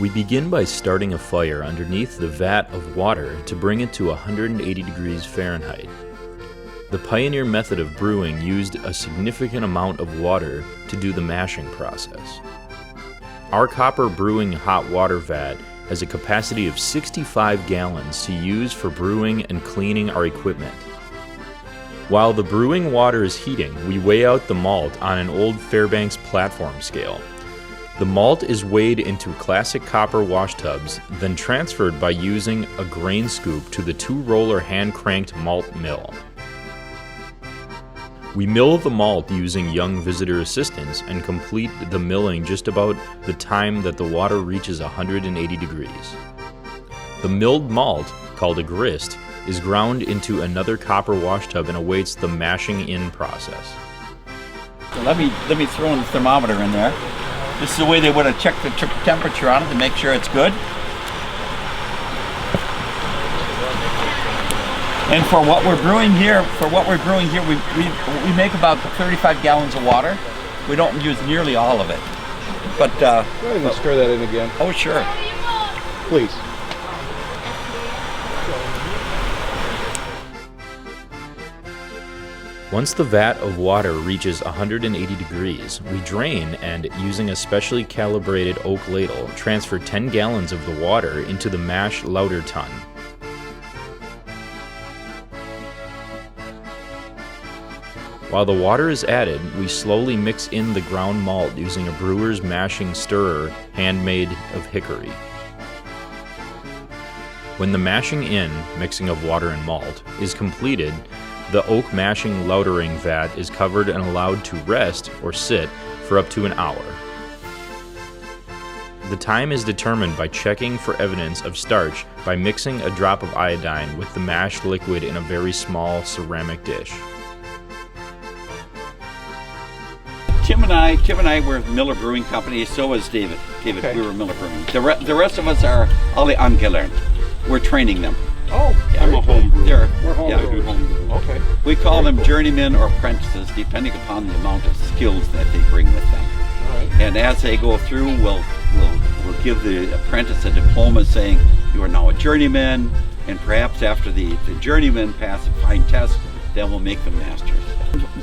We begin by starting a fire underneath the vat of water to bring it to 180 degrees Fahrenheit. The pioneer method of brewing used a significant amount of water to do the mashing process. Our copper brewing hot water vat has a capacity of 65 gallons to use for brewing and cleaning our equipment. While the brewing water is heating, we weigh out the malt on an old Fairbanks platform scale. The malt is weighed into classic copper wash tubs, then transferred by using a grain scoop to the two-roller hand-cranked malt mill. We mill the malt using young visitor assistants and complete the milling just about the time that the water reaches 180 degrees. The milled malt, called a grist, is ground into another copper wash tub and awaits the mashing in process. So let me throw in the thermometer in there. This is the way they would have checked the temperature on it to make sure it's good. And for what we're brewing here, we make about 35 gallons of water. We don't use nearly all of it. But go ahead and stir that in again. Oh, sure. Please. Once the vat of water reaches 180 degrees, we drain and, using a specially calibrated oak ladle, transfer 10 gallons of the water into the mash lauter tun. While the water is added, we slowly mix in the ground malt using a brewer's mashing stirrer handmade of hickory. When the mashing in, mixing of water and malt, is completed, the oak mashing lautering vat is covered and allowed to rest or sit for up to an hour. The time is determined by checking for evidence of starch by mixing a drop of iodine with the mashed liquid in a very small ceramic dish. Tim and I were Miller Brewing Company, so is David. Okay. We were Miller Brewing. The rest of us are alle angelernt. We're training them. Oh, yeah, I'm a home brewer. We're home brewers. Okay. We call them journeymen or apprentices, depending upon the amount of skills that they bring with them. All right. And as they go through, we'll give the apprentice a diploma saying you are now a journeyman, and perhaps after the journeyman pass a fine test, then we'll make them masters.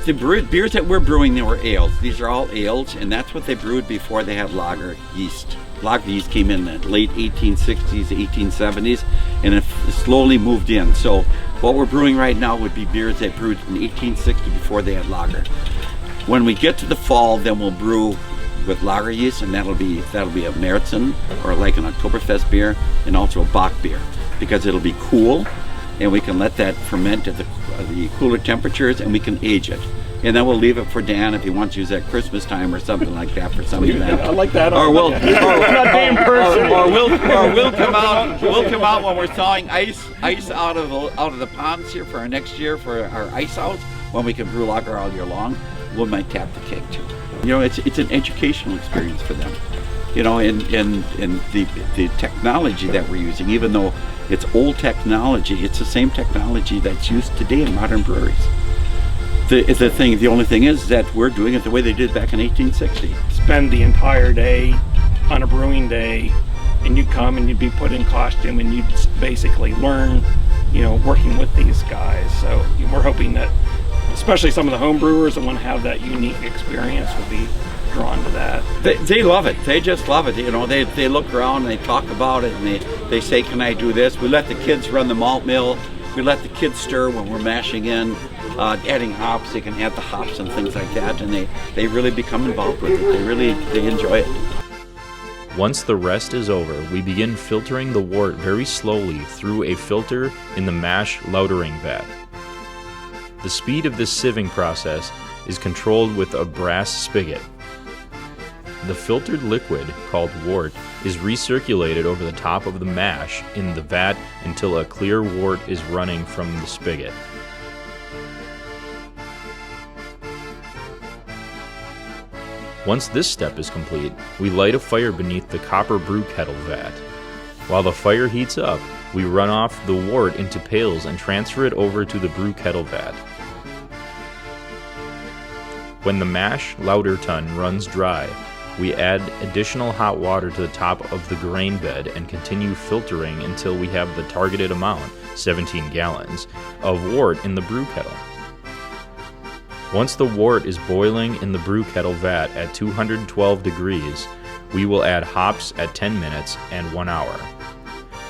The beers that we're brewing, they were ales. These are all ales, and that's what they brewed before they had lager yeast. Lager yeast came in the late 1860s, 1870s, and it slowly moved in. So what we're brewing right now would be beers that brewed in 1860 before they had lager. When we get to the fall, then we'll brew with lager yeast, and that'll be a Märzen or like an Oktoberfest beer, and also a Bock beer, because it'll be cool, and we can let that ferment at the cooler temperatures, and we can age it. And then we'll leave it for Dan if he wants to use at Christmas time or something like that for some event. I like that. Or we'll we'll come out when we're thawing ice out of the ponds here for our next year for our ice house, when we can brew lager all year long. We might tap the keg too. You know, it's an educational experience for them. You know, and the technology that we're using, even though it's old technology, it's the same technology that's used today in modern breweries. The only thing is that we're doing it the way they did back in 1860. Spend the entire day on a brewing day, and you'd come and you'd be put in costume and you'd basically learn, you know, working with these guys. So we're hoping that especially some of the home brewers that want to have that unique experience will be drawn to that. They love it. They just love it. You know, they look around and they talk about it, and they say, can I do this? We let the kids run the malt mill. We let the kids stir when we're mashing in, adding hops. They can add the hops and things like that, and they really become involved with it. They enjoy it. Once the rest is over, we begin filtering the wort very slowly through a filter in the mash lautering vat. The speed of this sieving process is controlled with a brass spigot. The filtered liquid, called wort, is recirculated over the top of the mash in the vat until a clear wort is running from the spigot. Once this step is complete, we light a fire beneath the copper brew kettle vat. While the fire heats up, we run off the wort into pails and transfer it over to the brew kettle vat. When the mash lauter tun runs dry, We add additional hot water to the top of the grain bed and continue filtering until we have the targeted amount, 17 gallons, of wort in the brew kettle. Once the wort is boiling in the brew kettle vat at 212 degrees, we will add hops at 10 minutes and 1 hour.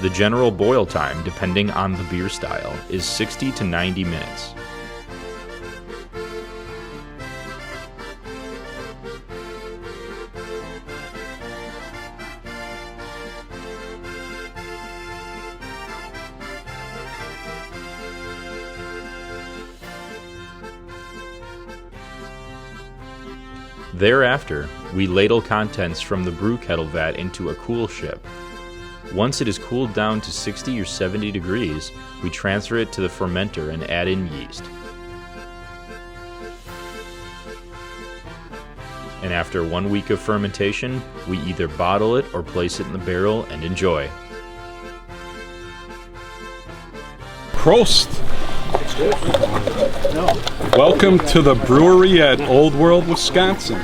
The general boil time, depending on the beer style, is 60 to 90 minutes. Thereafter, we ladle contents from the brew kettle vat into a cool ship. Once it is cooled down to 60 or 70 degrees, we transfer it to the fermenter and add in yeast. And after 1 week of fermentation, we either bottle it or place it in the barrel and enjoy. Prost! Welcome to the brewery at Old World, Wisconsin.